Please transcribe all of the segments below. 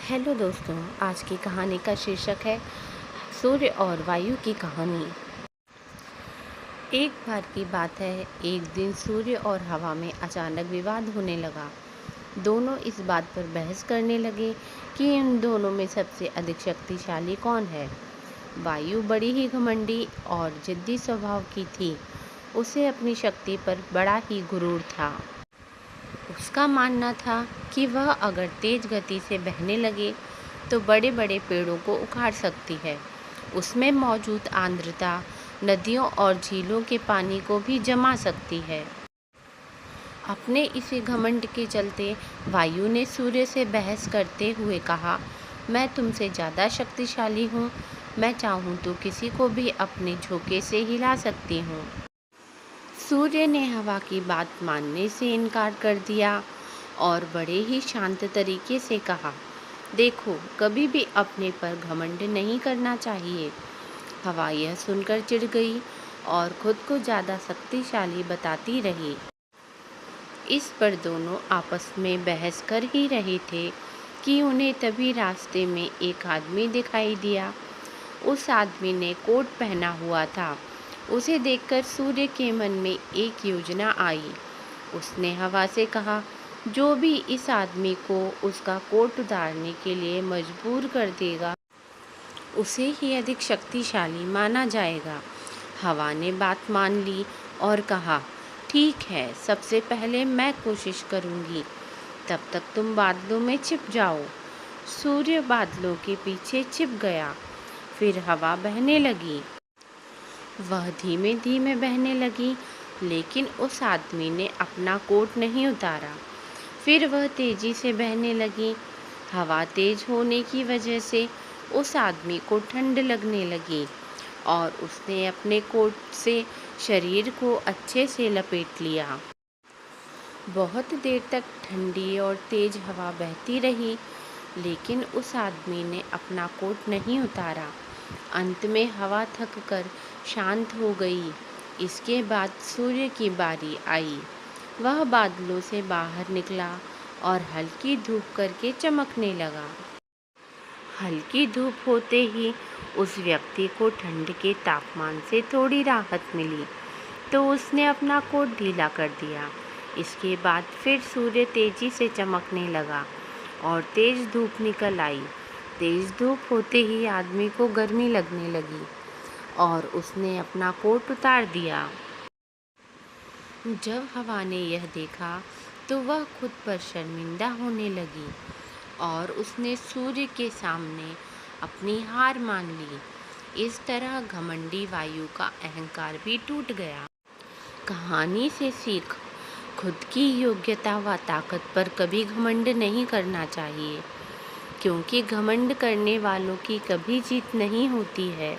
Hello दोस्तों, आज की कहानी का शीर्षक है सूर्य और वायु की कहानी। एक बार की बात है, एक दिन सूर्य और हवा में अचानक विवाद होने लगा। दोनों इस बात पर बहस करने लगे कि इन दोनों में सबसे अधिक शक्तिशाली कौन है। वायु बड़ी ही घमंडी और जिद्दी स्वभाव की थी। उसे अपनी शक्ति पर बड़ा ही गुरूर था। उसका मानना था कि वह अगर तेज गति से बहने लगे तो बड़े बड़े पेड़ों को उखाड़ सकती है। उसमें मौजूद आर्द्रता नदियों और झीलों के पानी को भी जमा सकती है। अपने इसी घमंड के चलते वायु ने सूर्य से बहस करते हुए कहा, मैं तुमसे ज़्यादा शक्तिशाली हूँ। मैं चाहूँ तो किसी को भी अपने झोंके से हिला सकती हूँ। सूर्य ने हवा की बात मानने से इनकार कर दिया और बड़े ही शांत तरीके से कहा, देखो, कभी भी अपने पर घमंड नहीं करना चाहिए। हवा यह सुनकर चिढ़ गई और खुद को ज़्यादा शक्तिशाली बताती रही। इस पर दोनों आपस में बहस कर ही रहे थे कि उन्हें तभी रास्ते में एक आदमी दिखाई दिया। उस आदमी ने कोट पहना हुआ था। उसे देखकर सूर्य के मन में एक योजना आई। उसने हवा से कहा, जो भी इस आदमी को उसका कोट उतारने के लिए मजबूर कर देगा, उसे ही अधिक शक्तिशाली माना जाएगा। हवा ने बात मान ली और कहा, ठीक है, सबसे पहले मैं कोशिश करूंगी, तब तक तुम बादलों में छिप जाओ। सूर्य बादलों के पीछे छिप गया। फिर हवा बहने लगी। वह धीमे धीमे बहने लगी, लेकिन उस आदमी ने अपना कोट नहीं उतारा। फिर वह तेजी से बहने लगी। हवा तेज होने की वजह से उस आदमी को ठंड लगने लगी और उसने अपने कोट से शरीर को अच्छे से लपेट लिया। बहुत देर तक ठंडी और तेज हवा बहती रही, लेकिन उस आदमी ने अपना कोट नहीं उतारा। अंत में हवा थक कर शांत हो गई। इसके बाद सूर्य की बारी आई। वह बादलों से बाहर निकला और हल्की धूप करके चमकने लगा। हल्की धूप होते ही उस व्यक्ति को ठंड के तापमान से थोड़ी राहत मिली, तो उसने अपना कोट ढीला कर दिया। इसके बाद फिर सूर्य तेजी से चमकने लगा और तेज धूप निकल आई। तेज धूप होते ही आदमी को गर्मी लगने लगी और उसने अपना कोट उतार दिया। जब हवा ने यह देखा तो वह खुद पर शर्मिंदा होने लगी और उसने सूर्य के सामने अपनी हार मान ली। इस तरह घमंडी वायु का अहंकार भी टूट गया। कहानी से सीख, खुद की योग्यता व ताकत पर कभी घमंड नहीं करना चाहिए, क्योंकि घमंड करने वालों की कभी जीत नहीं होती है।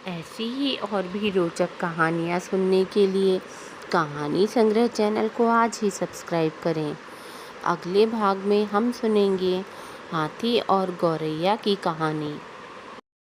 ऐसी ही और भी रोचक कहानियाँ सुनने के लिए कहानी संग्रह चैनल को आज ही सब्सक्राइब करें। अगले भाग में हम सुनेंगे हाथी और गौरैया की कहानी।